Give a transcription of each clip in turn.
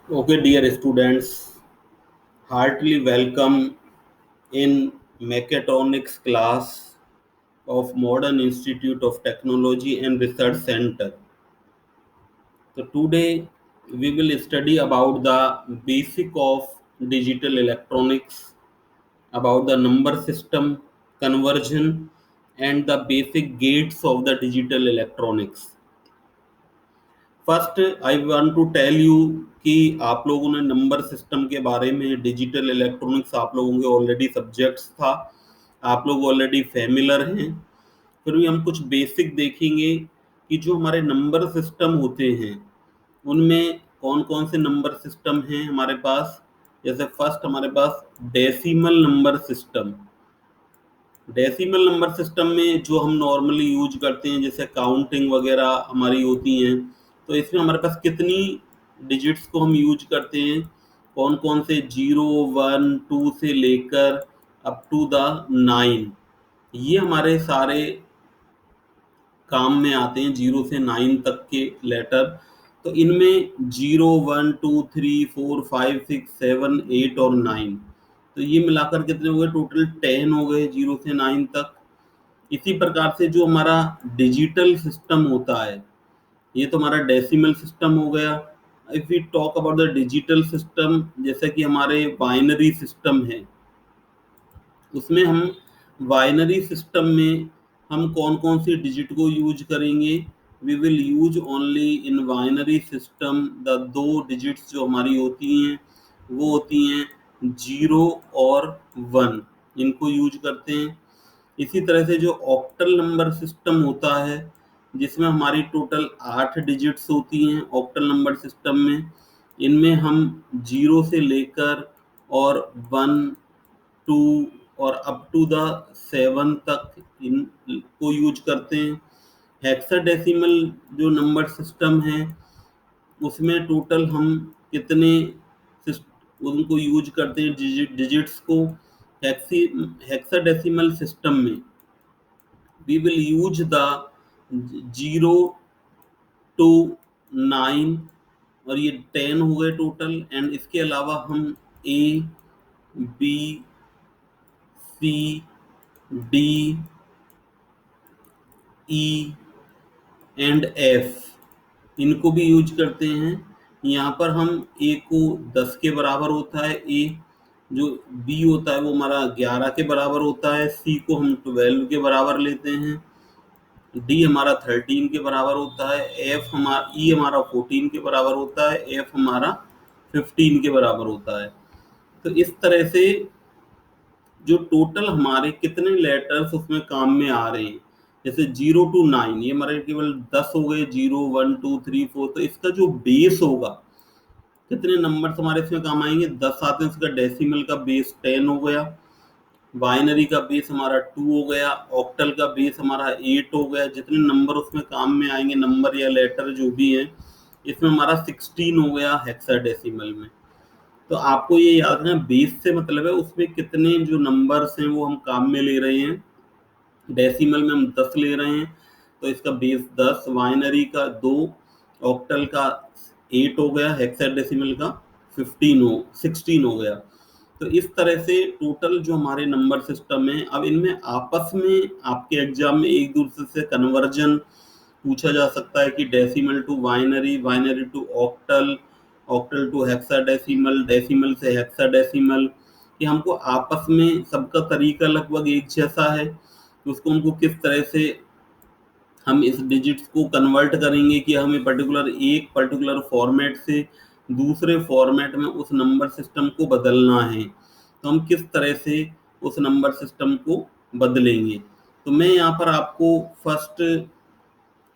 Okay, dear students, heartily welcome in Mechatronics class of Modern Institute of Technology and Research Center. So today we will study about the basic of digital electronics, about the number system, conversion, and the basic gates of the digital electronics. First I want to tell you कि आप लोगों ने number system के बारे में digital electronics आप लोगों के ऑलरेडी सब्जेक्ट्स था, आप लोग ऑलरेडी फैमिलर हैं। फिर भी हम कुछ बेसिक देखेंगे कि जो हमारे नंबर सिस्टम होते हैं उनमें कौन कौन से नंबर सिस्टम हैं हमारे पास। जैसे फर्स्ट हमारे पास decimal number system. Decimal number system में जो हम नॉर्मली यूज करते हैं जैसे काउंटिंग वगैरह हमारी होती हैं, तो इसमें हमारे पास कितनी डिजिट्स को हम यूज करते हैं, कौन कौन से, 0 1 2 से लेकर अप टू द 9, ये हमारे सारे काम में आते हैं, 0 से 9 तक के लेटर। तो इनमें 0 1 2 3 4 5 6 7 8 और 9, तो ये मिलाकर कितने हो गए, टोटल 10 हो गए 0 से 9 तक। इसी प्रकार से जो हमारा डिजिटल सिस्टम होता है, ये तो हमारा डेसिमल सिस्टम हो गया। If we talk about the digital system, जैसे कि हमारे बाइनरी सिस्टम है, उसमें हम बाइनरी सिस्टम में हम कौन कौन सी डिजिट को यूज करेंगे। We will use only in binary system the दो डिजिट्स जो हमारी होती हैं वो होती हैं 0 और 1, इनको यूज करते हैं। इसी तरह से जो ऑक्टल नंबर सिस्टम होता है, जिसमें हमारी टोटल 8 डिजिट्स होती हैं ऑक्टल नंबर सिस्टम में, इनमें हम 0 से लेकर और 1 2 और अप टू द 7 तक इन को यूज करते हैं। हेक्साडेसिमल जो नंबर सिस्टम है, उसमें टोटल हम कितने उनको यूज करते हैं डिजिट्स को। हेक्साडेसिमल सिस्टम में we will use the 0 to 9, और ये 10 हो गए टोटल। एंड इसके अलावा हम A B C D E and F, इनको भी यूज करते हैं। यहाँ पर हम A को 10 के बराबर होता है, A जो B होता है वो हमारा 11 के बराबर होता है, C को हम 12 के बराबर लेते हैं, डी हमारा 13 के बराबर होता है, एफ हमारा ई हमारा 14 के बराबर होता है, एफ हमारा 15 के बराबर होता है। तो इस तरह से जो टोटल हमारे कितने लेटर्स उसमें काम में आ रहे हैं, जैसे 0 to 9 ये हमारे केवल 10 हो गए, 0 1 2 3 4। तो इसका जो बेस होगा, कितने नंबर हमारे इसमें काम आएंगे, 10 आते हैं, उसका डेसिमल का बेस 10 हो गया, बाइनरी का बेस हमारा 2 हो गया, ऑक्टल का बेस हमारा 8 हो गया। जितने नंबर उसमें काम में आएंगे, नंबर या लेटर जो भी है, इसमें हमारा 16 हो गया हेक्साडेसिमल में। तो आपको ये याद रखना, बेस से मतलब है उसमें कितने जो नंबर्स हैं वो हम काम में ले रहे हैं। डेसिमल में हम 10 ले रहे हैं, तो इसका बेस 10, बाइनरी का 2, ऑक्टल का 8 हो गया, हेक्साडेसिमल का 16 हो गया। तो इस तरह से टोटल जो हमारे नंबर सिस्टम है, अब इनमें आपस में आपके एग्जाम में एक दूसरे से कन्वर्जन पूछा जा सकता है कि decimal to binary, binary to octal, octal to hexadecimal, decimal से हेक्साडेसिमल, कि हमको आपस में सबका तरीका लगभग एक जैसा है, तो उसको हमको किस तरह से हम इस डिजिट्स को कन्वर्ट करेंगे कि हमें एक पर्टिकुलर फॉर्मेट से दूसरे फॉर्मेट में उस नंबर सिस्टम को बदलना है, तो हम किस तरह से उस नंबर सिस्टम को बदलेंगे। तो मैं यहाँ पर आपको फर्स्ट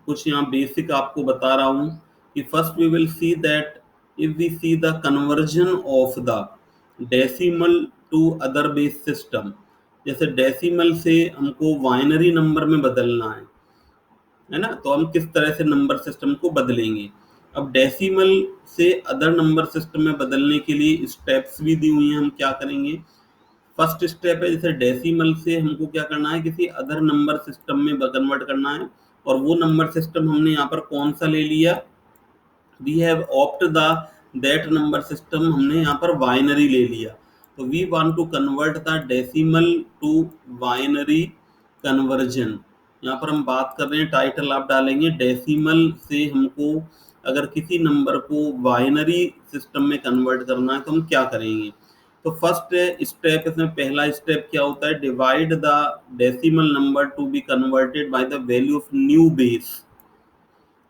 कुछ यहाँ बेसिक आपको बता रहा हूँ कि first we will see that if we see the conversion of the decimal to other base system. जैसे डेसिमल से हमको बाइनरी नंबर में बदलना है ना, तो हम किस तरह से नंबर सिस्टम को बदलेंगे। अब डेसिमल से अदर नंबर सिस्टम में बदलने के लिए स्टेप्स भी दी हुई हैं, हम क्या करेंगे। फर्स्ट स्टेप है, जैसे डेसिमल से हमको क्या करना है, किसी अदर नंबर सिस्टम में कन्वर्ट करना है, और वो नंबर सिस्टम हमने यहाँ पर कौन सा ले लिया, we have opt the that number system हमने यहाँ पर बाइनरी ले लिया। तो we want to convert the decimal to binary conversion. यहाँ पर हम बात कर रहे हैं, टाइटल आप डालेंगे डेसिमल से हमको अगर किसी नंबर को बाइनरी सिस्टम में कन्वर्ट करना है तो हम क्या करेंगे। तो फर्स्ट स्टेप, इसमें पहला स्टेप क्या होता है, divide the decimal number to be converted by the value of new base.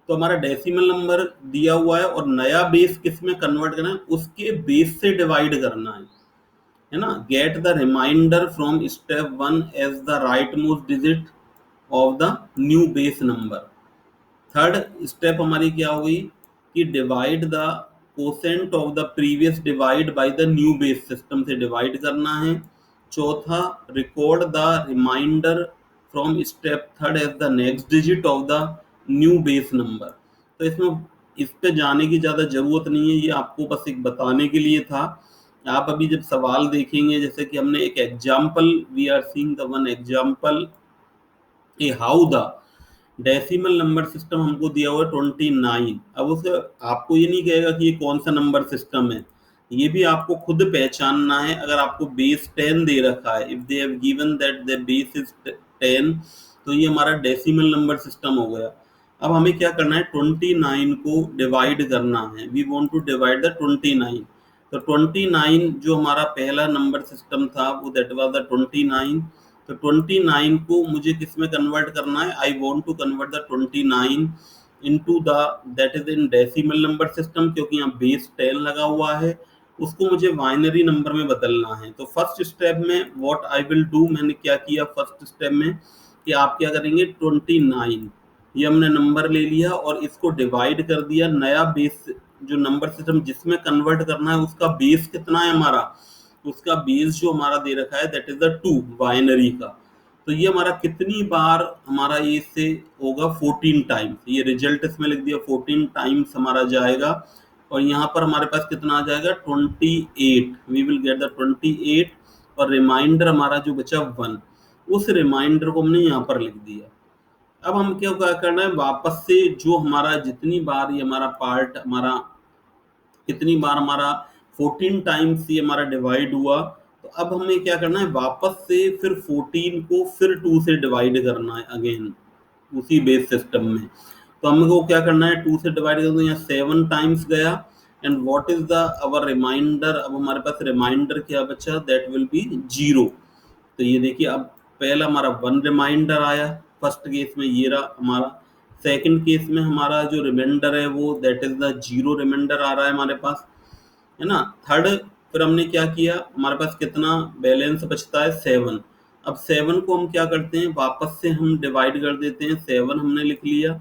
तो हमारा डेसिमल नंबर दिया हुआ है और नया बेस किस में कन्वर्ट करना है, उसके बेस से डिवाइड करना है ना। Get the remainder from step 1 as the right most digit of the new base number. Third step हमारी क्या हुई कि divide the quotient of the previous divide by the new base system से divide करना है। चौथा, record the remainder from step third as the next digit of the new base number. तो इसमें इस पे जाने की ज़्यादा ज़रूरत नहीं है, ये आपको बस एक बताने के लिए था। आप अभी जब सवाल देखेंगे, जैसे कि हमने एक example, we are seeing the one example a how the decimal number system हमको दिया हुआ है 29। अब उसे आपको ये नहीं कहेगा कि ये कौन सा नंबर सिस्टम है, ये भी आपको खुद पहचानना है। अगर आपको बेस 10 दे रखा है, if they have given that the base is 10, तो ये हमारा डेसिमल नंबर सिस्टम हो गया। अब हमें क्या करना है, 29 को डिवाइड करना है। We want to divide the 29। तो 29 जो हमारा पहला नंबर सिस्टम था वो दैट वाज द 29। तो 29 को मुझे किस में कन्वर्ट करना है, I want to convert the 29 into the that is in decimal number system, क्योंकि यहाँ बेस 10 लगा हुआ है, उसको मुझे बाइनरी नंबर में बदलना है। तो फर्स्ट स्टेप में व्हाट आई विल डू, मैंने क्या किया फर्स्ट स्टेप में कि आप क्या करेंगे, 29 ये हमने नंबर ले लिया और इसको डिवाइड कर दिया। नया बेस जो नंबर सिस्टम जिसमें कन्वर्ट करना है उसका बेस कितना है हमारा, उसका बेस जो हमारा दे रखा है दैट इज द 2 बाइनरी का। तो ये हमारा कितनी बार हमारा ये इससे होगा, 14 टाइम्स। ये रिजल्ट इसमें लिख दिया 14 टाइम्स हमारा जाएगा। और यहाँ पर हमारे पास कितना आ जाएगा, 28। वी विल गेट द 28 और रिमाइंडर हमारा जो बचा 1, उस रिमाइंडर को हमने यहाँ पर लिख दिया। अब हम क्या करना है, वापस से जो हमारा जितनी बार ये हमारा पार्ट हमारा कितनी बार हमारा 14 टाइम्स ये हमारा डिवाइड हुआ, तो अब हमें क्या करना है, वापस से फिर 14 को फिर 2 से डिवाइड करना है अगेन उसी बेस सिस्टम में। तो हमको क्या करना है, 2 से डिवाइड करना है, यहाँ 7 टाइम्स गया। And what is the our remainder, अब हमारे पास रिमाइंडर क्या बचा, दैट विल बी 0। तो ये देखिए अब पहला हमारा 1 रिमाइंडर आया फर्स्ट केस में, ये रहा हमारा। सेकंड केस में हमारा जो रिमाइंडर है वो दैट इज द 0 रिमाइंडर आ रहा है हमारे पास, है ना। थर्ड फिर हमने क्या किया, हमारे पास कितना बैलेंस बचता है, 7। अब 7 को हम क्या करते हैं, वापस से हम डिवाइड कर देते हैं। 7 हमने लिख लिया,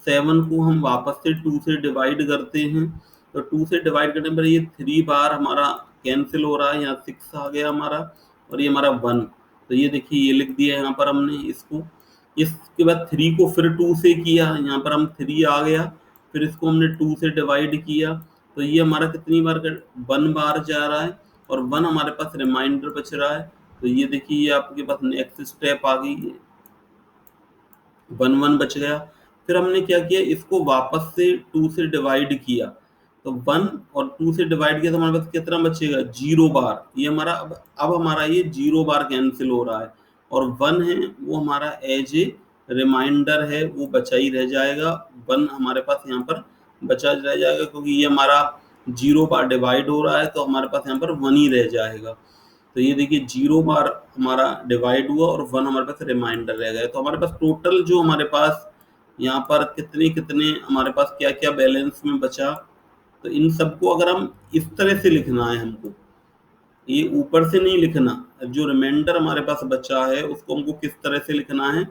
7 को हम वापस से 2 से डिवाइड करते हैं। तो 2 से डिवाइड करने पर ये 3 बार हमारा कैंसिल हो रहा है, यहाँ 6 आ गया हमारा और ये हमारा 1। तो ये देखिए ये लिख दिया यहाँ पर हमने इसको। इसके बाद 3 को फिर 2 से किया, यहाँ पर हम 3 आ गया, फिर इसको हमने 2 से डिवाइड किया। तो ये हमारा कितनी बार 1 बार जा रहा है और 1 हमारे पास रिमाइंडर बच रहा है। तो ये देखिए ये आपके पास नेक्स्ट स्टेप आ गई, 1 बच गया। फिर हमने क्या किया, इसको वापस से 2 से डिवाइड किया। तो 1 और 2 से डिवाइड किया तो हमारे पास कितना बचेगा, 0 बार। ये हमारा अब हमारा ये 0 बार कैंसिल हो रहा है और 1 है वो हमारा एज ए रिमाइंडर है, वो बचा ही रह जाएगा। 1 हमारे पास यहाँ पर बचा रह जाएगा क्योंकि ये हमारा 0 बार डिवाइड हो रहा है, तो हमारे पास यहाँ पर 1 ही रह जाएगा। तो ये देखिए 0 बार हमारा डिवाइड हुआ और 1 हमारे पास रिमाइंडर रह गया। तो हमारे पास टोटल जो हमारे पास यहाँ पर कितने कितने हमारे पास क्या क्या बैलेंस में बचा। तो इन सबको अगर हम इस तरह से लिखना है हमको, ये ऊपर से नहीं लिखना, जो रिमाइंडर हमारे पास बचा है उसको हमको किस तरह से लिखना है।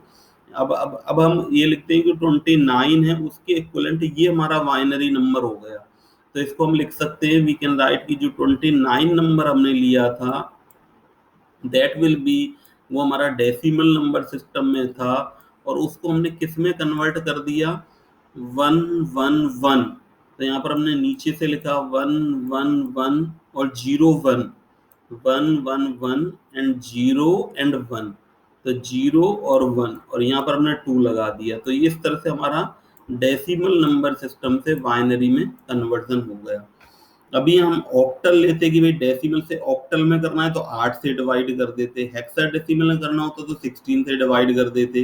अब हम ये लिखते हैं कि 29 है, उसके इक्विवेलेंट ये हमारा बाइनरी नंबर हो गया। तो इसको हम लिख सकते हैं, वी कैन राइट कि जो 29 नंबर हमने लिया था दैट विल बी, वो हमारा डेसिमल नंबर सिस्टम में था और उसको हमने किस में कन्वर्ट कर दिया, 111। तो यहाँ पर हमने नीचे से लिखा 111 और 01, 111 एंड 0 एंड 1। तो 0 और 1 और यहाँ पर हमने 2 लगा दिया। तो इस तरह से हमारा डेसिमल नंबर सिस्टम से बाइनरी में कन्वर्जन हो गया। अभी हम ऑक्टल लेते कि भाई डेसिमल से ऑक्टल में करना है तो 8 से डिवाइड कर देते, हेक्साडेसिमल में करना होता तो 16 से डिवाइड कर देते।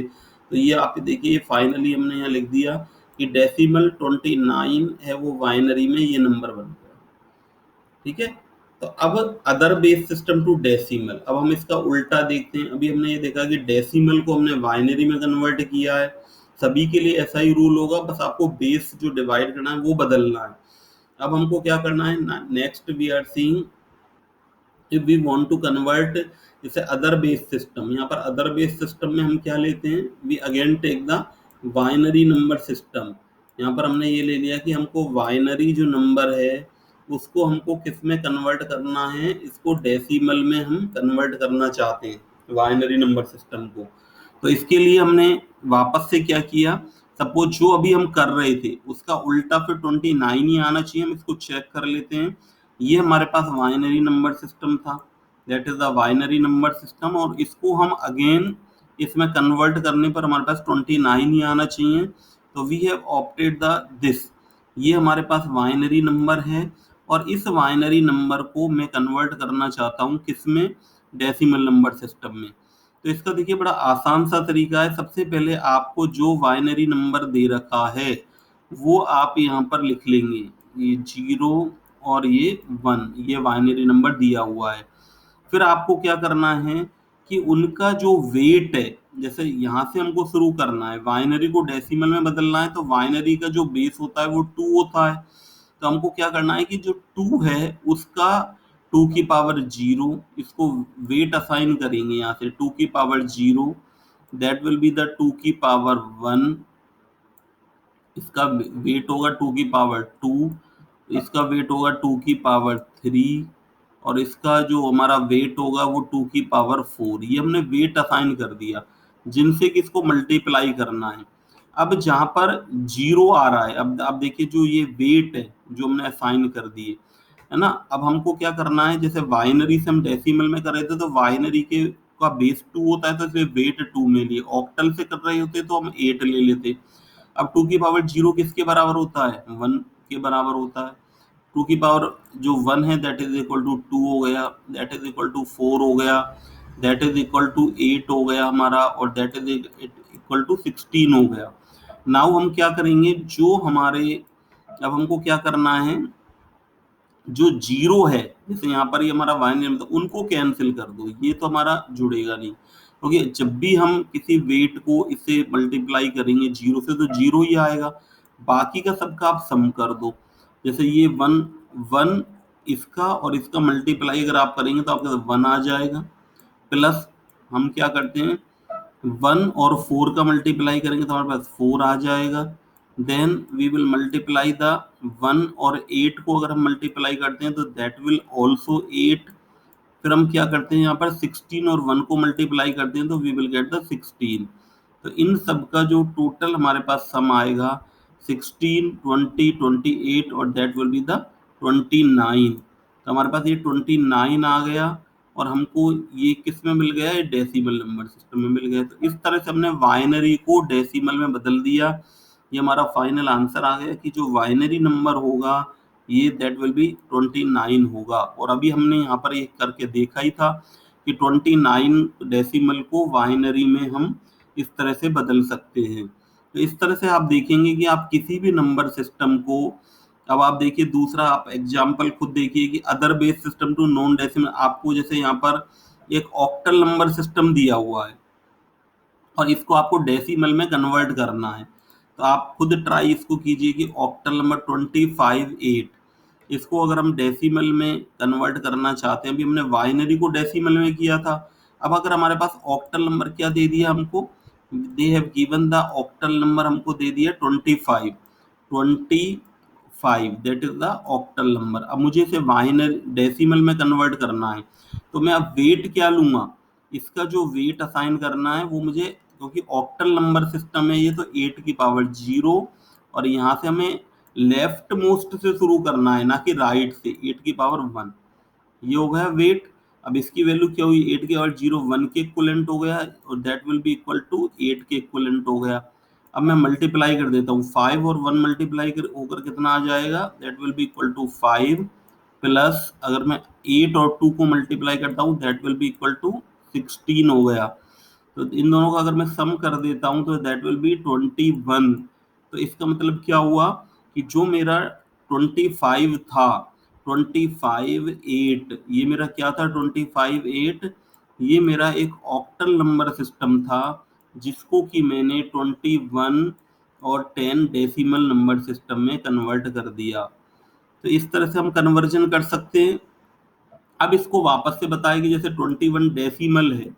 तो ये आप देखिए फाइनली हमने यहाँ लिख दिया कि डेसिमल 29 है वो बाइनरी में ये नंबर बन गया। ठीक है, तो अब other base system to decimal, अब हम इसका उल्टा देखते हैं। अभी हमने ये देखा कि डेसिमल को हमने बाइनरी में कन्वर्ट किया है, सभी के लिए ऐसा ही रूल होगा, बस आपको बेस जो डिवाइड करना है वो बदलना है। अब हमको क्या करना है, next we are seeing if we want to convert जैसे अदर बेस सिस्टम। यहाँ पर अदर बेस सिस्टम में हम क्या लेते हैं, we again take the binary number system. यहाँ पर हमने ये ले लिया कि हमको बाइनरी जो नंबर है उसको हमको किस में कन्वर्ट करना है, इसको डेसिमल में हम कन्वर्ट करना चाहते हैं बाइनरी नंबर सिस्टम को। तो इसके लिए हमने वापस से क्या किया, सपोज जो अभी हम कर रहे थे उसका उल्टा फिर 29 ही आना चाहिए, हम इसको चेक कर लेते हैं। ये हमारे पास बाइनरी नंबर सिस्टम था, that is the binary number system, और इसको हम अगेन इसमें कन्वर्ट करने पर हमारे पास 29 ही आना चाहिए। तो we have opted the this, ये हमारे पास बाइनरी नंबर है और इस बाइनरी नंबर को मैं कन्वर्ट करना चाहता हूँ किसमें, डेसिमल नंबर सिस्टम में। तो इसका देखिए बड़ा आसान सा तरीका है। सबसे पहले आपको जो बाइनरी नंबर दे रखा है वो आप यहाँ पर लिख लेंगे, ये 0 और ये 1, ये बाइनरी नंबर दिया हुआ है। फिर आपको क्या करना है कि उनका जो वेट है, जैसे यहाँ से हमको शुरू करना है, बाइनरी को डेसिमल में बदलना है, तो बाइनरी का जो बेस होता है वो 2 होता है। तो हमको क्या करना है कि जो 2 है उसका 2 की पावर 0, इसको वेट असाइन करेंगे यहाँ से 2 की power 0, that will be the 2 की पावर 1, इसका वेट होगा 2 की पावर 2, इसका वेट होगा 2 की पावर 3, और इसका जो हमारा वेट होगा वो 2 की पावर 4। ये हमने वेट असाइन कर दिया जिनसे कि इसको मल्टीप्लाई करना है। अब जहां पर 0 आ रहा है, अब देखिए जो ये वेट है जो हमने असाइन कर दिए है ना, अब हमको क्या करना है, जैसे बाइनरी से हम डेसिमल में कर रहे थे तो बाइनरी के का बेस 2 होता है तो इसलिए वेट 2 में लिए, ऑक्टल से कर रहे होते तो हम 8 ले लेते। अब 2 की पावर 0 किसके बराबर होता है, 1 के बराबर होता है। 2 की पावर जो 1 है दैट इज इक्वल टू 2 हो गया, दैट इज इक्वल टू 4 हो गया, दैट इज इक्वल टू 8 हो गया हमारा, और दैट इज इक्वल टू 16 हो गया। नाउ हम क्या करेंगे, जो हमारे, अब हमको क्या करना है, जो 0 है जैसे यहाँ पर ये हमारा बाइनरी में, तो उनको कैंसिल कर दो, ये तो हमारा जुड़ेगा नहीं, क्योंकि जब भी हम किसी वेट को इससे मल्टीप्लाई करेंगे 0 से तो 0 ही आएगा, बाकी का सबका आप सम कर दो। जैसे ये 1 1 इसका और इसका मल्टीप्लाई अगर आप करेंगे तो आपके 1 आ जाएगा, प्लस हम क्या करते हैं 1 और 4 का मल्टीप्लाई करेंगे तो हमारे पास 4 आ जाएगा। Then we will multiply the 1 और 8 को अगर हम मल्टीप्लाई करते हैं तो दैट विल ऑल्सो 8। फिर हम क्या करते हैं यहाँ पर 16 और 1 को मल्टीप्लाई करते हैं तो वी विल गेट द 16। तो इन सब का जो टोटल हमारे पास सम आएगा 16 20 28 और दैट विल बी द 29। तो हमारे पास ये 29 आ गया और हमको ये किस में मिल गया, ये डेसिमल नंबर सिस्टम में मिल गया। तो इस तरह से हमने बाइनरी को डेसिमल में बदल दिया। ये हमारा फाइनल आंसर आ गया कि जो बाइनरी नंबर होगा ये दैट विल बी 29 होगा। और अभी हमने यहाँ पर ये करके देखा ही था कि 29 डेसिमल को बाइनरी में हम इस तरह से बदल सकते हैं। तो इस तरह से आप देखेंगे कि आप किसी भी नंबर सिस्टम को, अब आप देखिए दूसरा आप एग्जाम्पल खुद देखिए कि other base system to non decimal, आपको जैसे यहाँ पर एक ऑक्टल नंबर सिस्टम दिया हुआ है और इसको आपको डेसिमल में कन्वर्ट करना है। तो आप खुद ट्राई इसको कीजिए कि ऑक्टल नंबर 258, इसको अगर हम डेसिमल में कन्वर्ट करना चाहते हैं, अभी हमने बाइनरी को डेसिमल में किया था, अब अगर हमारे पास ऑक्टल नंबर क्या दे दिया हमको, they have given the octal number हमको दे दिया 25, 25 that is the octal number. अब मुझे इसे बाइनरी डेसिमल में कन्वर्ट करना है तो मैं अब वेट क्या लूंगा, इसका जो वेट असाइन करना है वो मुझे, क्योंकि ऑक्टल नंबर सिस्टम है ये, तो 8 की पावर 0 और यहाँ से हमें लेफ्ट मोस्ट से शुरू करना है ना कि राइट से, 8 की पावर 1 ये हो गया वेट। अब इसकी वैल्यू क्या हुई, 8 की पावर 0 1 के इक्विवेलेंट हो गया और that will be equal to 8 के इक्विवेलेंट हो गया। अब मैं मल्टीप्लाई कर देता हूँ, 5 और 1 मल्टीप्लाई कर होकर कितना आ जाएगा, that will be equal to 5 plus अगर मैं 8 और 2 को मल्टीप्लाई करता हूँ that will be equal to 16 हो गया। तो इन दोनों का अगर मैं सम कर देता हूँ तो दैट विल बी 21। तो इसका मतलब क्या हुआ कि जो मेरा 25 था, 25 8, ये मेरा क्या था 25 8, ये मेरा एक ऑक्टल नंबर सिस्टम था जिसको कि मैंने 21 और 10 डेसिमल नंबर सिस्टम में कन्वर्ट कर दिया। तो इस तरह से हम कन्वर्जन कर सकते हैं। अब इसको वापस से बताया कि जैसे 21 डेसिमल है,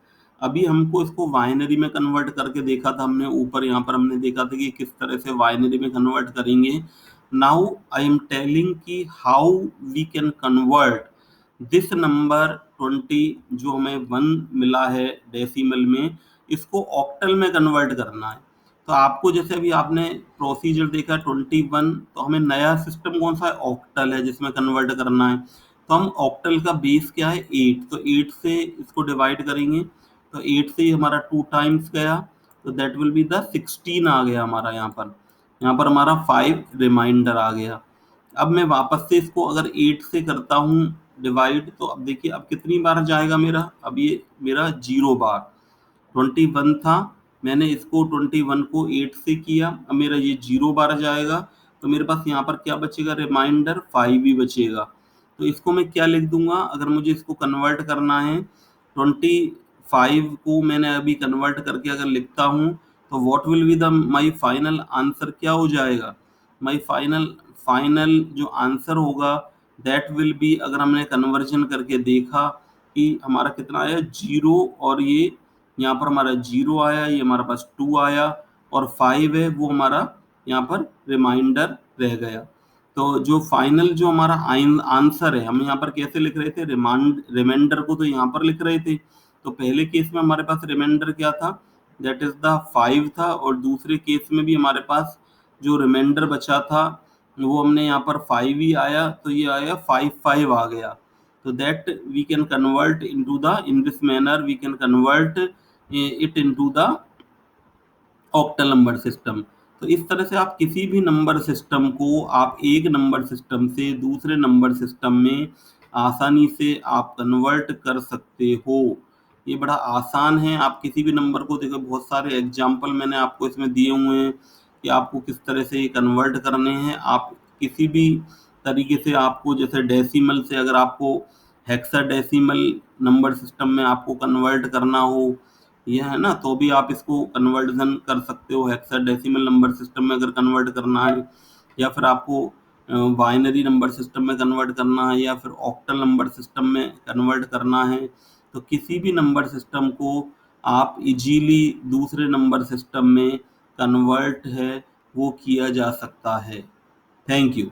अभी हमको इसको बाइनरी में कन्वर्ट करके देखा था हमने, ऊपर यहाँ पर हमने देखा था कि किस तरह से बाइनरी में कन्वर्ट करेंगे। नाउ आई एम टेलिंग कि how we can convert this number 20 जो हमें 1 मिला है डेसिमल में, इसको ऑक्टल में कन्वर्ट करना है। तो आपको जैसे अभी आपने प्रोसीजर देखा 21, तो हमें नया सिस्टम कौन सा है, ऑक्टल है जिसमें कन्वर्ट करना है। तो हम ऑक्टल का बेस क्या है 8, तो 8 से इसको डिवाइड करेंगे, तो 8 से ही हमारा 2 टाइम्स गया, तो दैट विल बी द 16 आ गया हमारा। यहाँ पर हमारा 5 रिमाइंडर आ गया। अब मैं वापस से इसको अगर 8 से करता हूँ डिवाइड, तो अब देखिए अब कितनी बार जाएगा मेरा, अब ये मेरा 0 बार। 21 था, मैंने इसको 21 को 8 से किया, अब मेरा ये 0 बार जाएगा, तो मेरे पास यहाँ पर क्या बचेगा, रिमाइंडर 5 ही बचेगा। तो इसको मैं क्या लिख दूंगा, अगर मुझे इसको कन्वर्ट करना है 25 को मैंने अभी कन्वर्ट करके अगर लिखता हूँ, तो what will be the my final answer, क्या हो जाएगा माई फाइनल फाइनल जो आंसर होगा दैट विल बी, अगर हमने कन्वर्जन करके देखा कि हमारा कितना आया 0, और ये यहाँ पर हमारा 0 आया, ये हमारे पास 2 आया, और 5 है वो हमारा यहाँ पर रिमाइंडर रह गया। तो जो फाइनल जो हमारा आंसर है, हम यहाँ पर कैसे लिख रहे थे, रिमाइंडर को तो यहाँ पर लिख रहे थे। तो पहले केस में हमारे पास रिमाइंडर क्या था, दैट इज द 5 था, और दूसरे केस में भी हमारे पास जो रिमाइंडर बचा था वो हमने यहाँ पर 5 ही आया, तो ये आया 5 आ गया। तो that we can convert into the, in this manner we can convert it into the octal number system. तो इस तरह से आप किसी भी नंबर सिस्टम को आप एक नंबर सिस्टम से दूसरे नंबर सिस्टम में आसानी से आप कन्वर्ट कर सकते हो। ये बड़ा आसान है। आप किसी भी नंबर को देखो, बहुत सारे एग्जाम्पल मैंने आपको इसमें दिए हुए हैं कि आपको किस तरह से ये कन्वर्ट करने हैं। आप किसी भी तरीके से, आपको जैसे डेसिमल से अगर आपको हेक्साडेसिमल नंबर सिस्टम में आपको कन्वर्ट करना हो, ये है ना, तो भी आप इसको कन्वर्जन कर सकते हो। हेक्साडेसिमल नंबर सिस्टम में अगर कन्वर्ट करना है, या फिर आपको बाइनरी नंबर सिस्टम में कन्वर्ट करना है, या फिर ऑक्टल नंबर सिस्टम में कन्वर्ट करना है, तो किसी भी नंबर सिस्टम को आप इजीली दूसरे नंबर सिस्टम में कन्वर्ट है वो किया जा सकता है। Thank you.